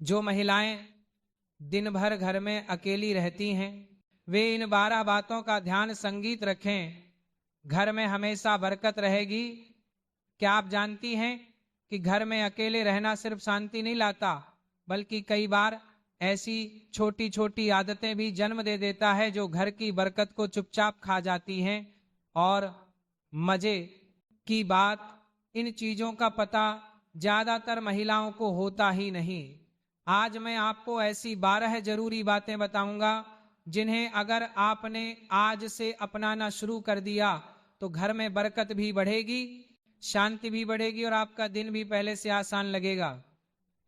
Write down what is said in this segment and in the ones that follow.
जो महिलाएं दिन भर घर में अकेली रहती हैं वे इन 12 बातों का ध्यान संगीत रखें, घर में हमेशा बरकत रहेगी। क्या आप जानती हैं कि घर में अकेले रहना सिर्फ शांति नहीं लाता, बल्कि कई बार ऐसी छोटी छोटी आदतें भी जन्म दे देता है जो घर की बरकत को चुपचाप खा जाती हैं। और मजे की बात, इन चीजों का पता ज्यादातर महिलाओं को होता ही नहीं। आज मैं आपको ऐसी 12 जरूरी बातें बताऊंगा जिन्हें अगर आपने आज से अपनाना शुरू कर दिया तो घर में बरकत भी बढ़ेगी, शांति भी बढ़ेगी और आपका दिन भी पहले से आसान लगेगा।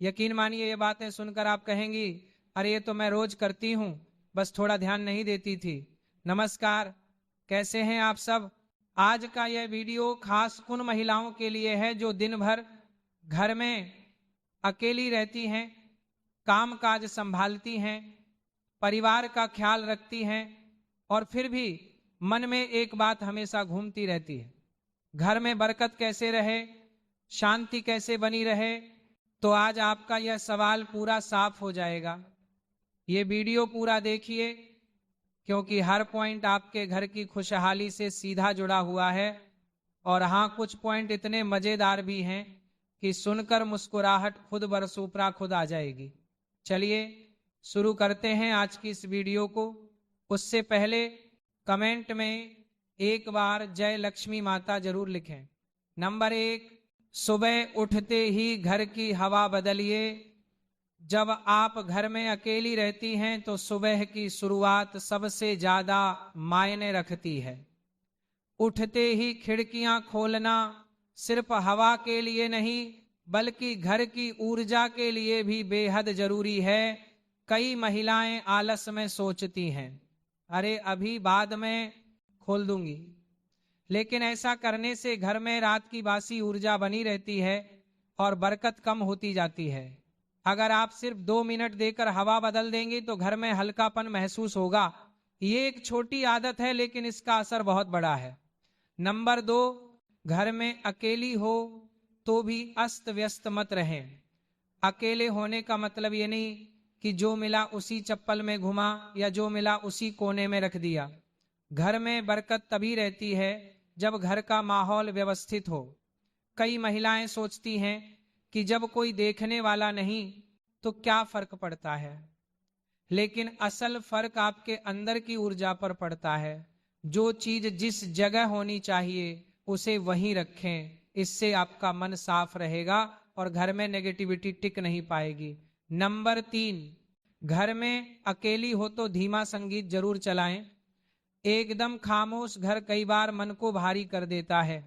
यकीन मानिए ये बातें सुनकर आप कहेंगी, अरे ये तो मैं रोज करती हूं, बस थोड़ा ध्यान नहीं देती थी। नमस्कार, कैसे हैं आप सब। आज का यह वीडियो खास उन महिलाओं के लिए है जो दिन भर घर में अकेली रहती हैं, काम काज संभालती हैं, परिवार का ख्याल रखती हैं और फिर भी मन में एक बात हमेशा घूमती रहती है, घर में बरकत कैसे रहे, शांति कैसे बनी रहे। तो आज आपका यह सवाल पूरा साफ हो जाएगा। ये वीडियो पूरा देखिए, क्योंकि हर पॉइंट आपके घर की खुशहाली से सीधा जुड़ा हुआ है। और हाँ, कुछ पॉइंट इतने मजेदार भी हैं कि सुनकर मुस्कुराहट खुद बरसूपरा खुद आ जाएगी। चलिए शुरू करते हैं आज की इस वीडियो को। उससे पहले कमेंट में एक बार जय लक्ष्मी माता जरूर लिखें। नंबर 1, सुबह उठते ही घर की हवा बदलिए। जब आप घर में अकेली रहती हैं तो सुबह की शुरुआत सबसे ज्यादा मायने रखती है। उठते ही खिड़कियां खोलना सिर्फ हवा के लिए नहीं बल्कि घर की ऊर्जा के लिए भी बेहद जरूरी है। कई महिलाएं आलस में सोचती हैं, अरे अभी बाद में खोल दूंगी, लेकिन ऐसा करने से घर में रात की बासी ऊर्जा बनी रहती है और बरकत कम होती जाती है। अगर आप सिर्फ 2 मिनट देकर हवा बदल देंगे तो घर में हल्कापन महसूस होगा। ये एक छोटी आदत है लेकिन इसका असर बहुत बड़ा है। नंबर 2, घर में अकेली हो तो भी अस्त व्यस्त मत रहें। अकेले होने का मतलब ये नहीं कि जो मिला उसी चप्पल में घुमा या जो मिला उसी कोने में रख दिया। घर में बरकत तभी रहती है जब घर का माहौल व्यवस्थित हो। कई महिलाएं सोचती हैं कि जब कोई देखने वाला नहीं तो क्या फर्क पड़ता है, लेकिन असल फर्क आपके अंदर की ऊर्जा पर पड़ता है। जो चीज जिस जगह होनी चाहिए उसे वहीं रखें, इससे आपका मन साफ रहेगा और घर में नेगेटिविटी टिक नहीं पाएगी। नंबर 3, घर में अकेली हो तो धीमा संगीत जरूर चलाएं। एकदम खामोश घर कई बार मन को भारी कर देता है।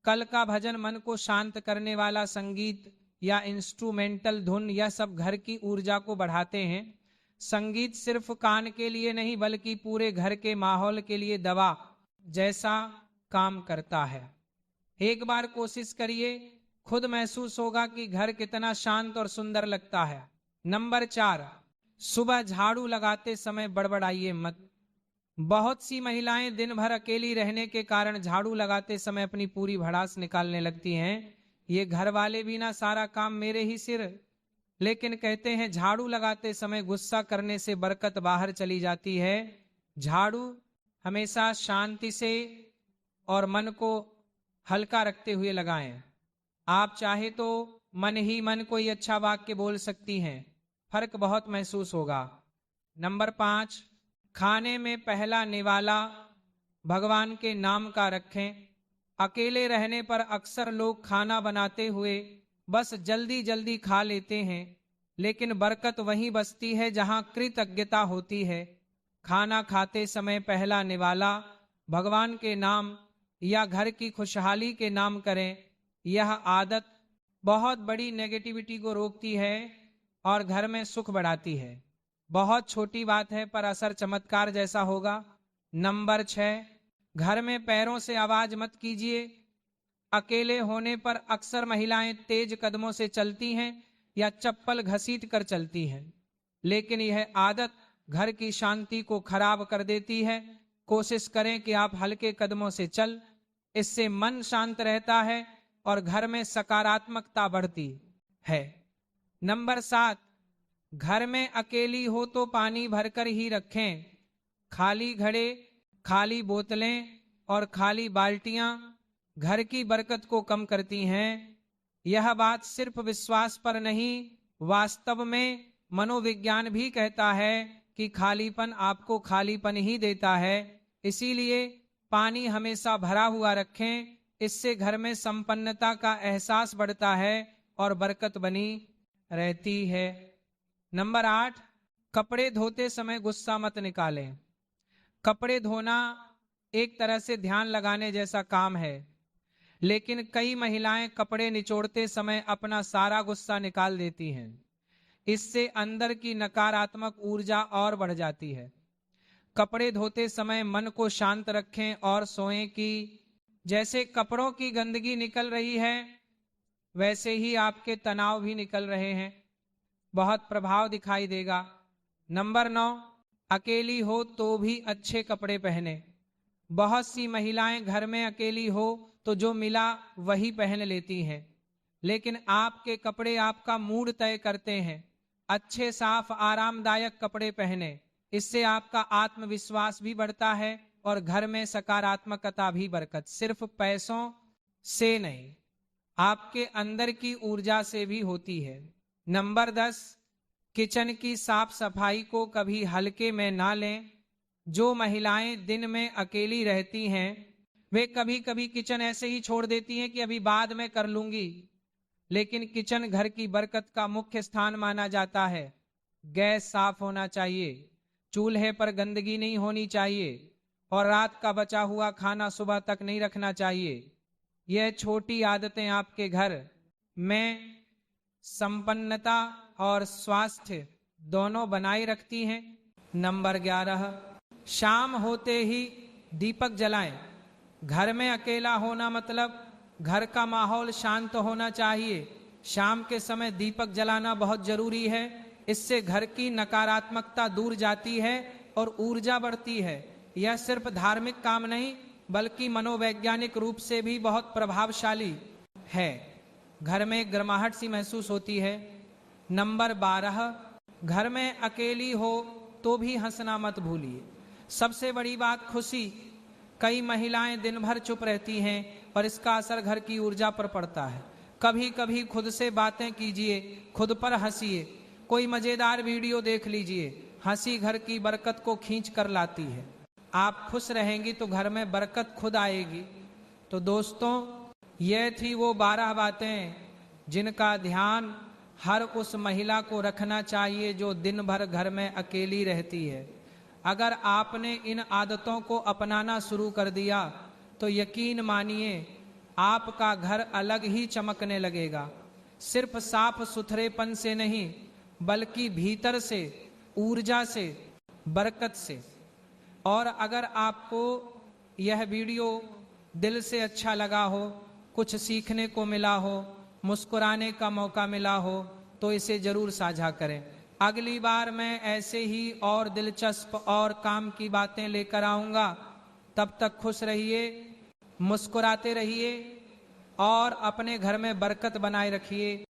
कल का भजन, मन को शांत करने वाला संगीत या इंस्ट्रूमेंटल धुन, यह सब घर की ऊर्जा को बढ़ाते हैं। संगीत सिर्फ कान के लिए नहीं बल्कि पूरे घर के माहौल के लिए दवा जैसा काम करता है। एक बार कोशिश करिए, खुद महसूस होगा कि घर कितना शांत और सुंदर लगता है। नंबर 4, सुबह झाड़ू लगाते समय बड़बड़ाइए मत। बहुत सी महिलाएं दिन भर अकेली रहने के कारण झाड़ू लगाते समय अपनी पूरी भड़ास निकालने लगती हैं। ये घर वाले भी ना, सारा काम मेरे ही सिर। लेकिन कहते हैं झाड़ू लगाते समय गुस्सा करने से बरकत बाहर चली जाती है। झाड़ू हमेशा शांति से और मन को हल्का रखते हुए लगाएं। आप चाहे तो मन ही मन कोई अच्छा वाक्य बोल सकती हैं, फर्क बहुत महसूस होगा। नंबर 5, खाने में पहला निवाला भगवान के नाम का रखें। अकेले रहने पर अक्सर लोग खाना बनाते हुए बस जल्दी जल्दी खा लेते हैं, लेकिन बरकत वहीं बसती है जहां कृतज्ञता होती है। खाना खाते समय पहला निवाला भगवान के नाम या घर की खुशहाली के नाम करें। यह आदत बहुत बड़ी नेगेटिविटी को रोकती है और घर में सुख बढ़ाती है। बहुत छोटी बात है पर असर चमत्कार जैसा होगा। नंबर 6, घर में पैरों से आवाज मत कीजिए। अकेले होने पर अक्सर महिलाएं तेज कदमों से चलती हैं या चप्पल घसीट कर चलती हैं, लेकिन यह आदत घर की शांति को खराब कर देती है। कोशिश करें कि आप हल्के कदमों से चल, इससे मन शांत रहता है और घर में सकारात्मकता बढ़ती है। नंबर 7, घर में अकेली हो तो पानी भरकर ही रखें। खाली घड़े, खाली बोतलें और खाली बाल्टियां घर की बरकत को कम करती हैं। यह बात सिर्फ विश्वास पर नहीं, वास्तव में मनोविज्ञान भी कहता है कि खालीपन आपको खालीपन ही देता है। इसीलिए पानी हमेशा भरा हुआ रखें, इससे घर में संपन्नता का एहसास बढ़ता है और बरकत बनी रहती है। नंबर 8, कपड़े धोते समय गुस्सा मत निकालें। कपड़े धोना एक तरह से ध्यान लगाने जैसा काम है, लेकिन कई महिलाएं कपड़े निचोड़ते समय अपना सारा गुस्सा निकाल देती हैं। इससे अंदर की नकारात्मक ऊर्जा और बढ़ जाती है। कपड़े धोते समय मन को शांत रखें और सोएं कि जैसे कपड़ों की गंदगी निकल रही है, वैसे ही आपके तनाव भी निकल रहे हैं। बहुत प्रभाव दिखाई देगा। नंबर 9, अकेली हो तो भी अच्छे कपड़े पहने। बहुत सी महिलाएं घर में अकेली हो तो जो मिला वही पहन लेती हैं, लेकिन आपके कपड़े आपका मूड तय करते हैं। अच्छे साफ आरामदायक कपड़े पहने, इससे आपका आत्मविश्वास भी बढ़ता है और घर में सकारात्मकता भी बरकत सिर्फ पैसों से नहीं, आपके अंदर की ऊर्जा से भी होती है। नंबर 10, किचन की साफ सफाई को कभी हल्के में ना लें। जो महिलाएं दिन में अकेली रहती हैं, वे कभी कभी किचन ऐसे ही छोड़ देती हैं कि अभी बाद में कर लूंगी, लेकिन किचन घर की बरकत का मुख्य स्थान माना जाता है। गैस साफ होना चाहिए, चूल्हे पर गंदगी नहीं होनी चाहिए और रात का बचा हुआ खाना सुबह तक नहीं रखना चाहिए। यह छोटी आदतें आपके घर में संपन्नता और स्वास्थ्य दोनों बनाए रखती हैं। नंबर 11, शाम होते ही दीपक जलाएं। घर में अकेला होना मतलब घर का माहौल शांत होना चाहिए। शाम के समय दीपक जलाना बहुत जरूरी है। इससे घर की नकारात्मकता दूर जाती है और ऊर्जा बढ़ती है। यह सिर्फ धार्मिक काम नहीं, बल्कि मनोवैज्ञानिक रूप से भी बहुत प्रभावशाली है। घर में गर्माहट सी महसूस होती है। नंबर 12, घर में अकेली हो तो भी हंसना मत भूलिए। सबसे बड़ी बात खुशी। कई महिलाएं दिन भर चुप रहती हैं और इसका असर घर की ऊर्जा पर पड़ता है। कभी कभी खुद से बातें कीजिए, खुद पर हंसिए, कोई मजेदार वीडियो देख लीजिए। हंसी घर की बरकत को खींच कर लाती है। आप खुश रहेंगी तो घर में बरकत खुद आएगी। तो दोस्तों, यह थी वो 12 बातें जिनका ध्यान हर उस महिला को रखना चाहिए जो दिन भर घर में अकेली रहती है। अगर आपने इन आदतों को अपनाना शुरू कर दिया तो यकीन मानिए आपका घर अलग ही चमकने लगेगा। सिर्फ साफ सुथरेपन से नहीं, बल्कि भीतर से, ऊर्जा से, बरकत से। और अगर आपको यह वीडियो दिल से अच्छा लगा हो, कुछ सीखने को मिला हो, मुस्कुराने का मौका मिला हो, तो इसे जरूर साझा करें। अगली बार मैं ऐसे ही और दिलचस्प और काम की बातें लेकर आऊंगा। तब तक खुश रहिए, मुस्कुराते रहिए और अपने घर में बरकत बनाए रखिए।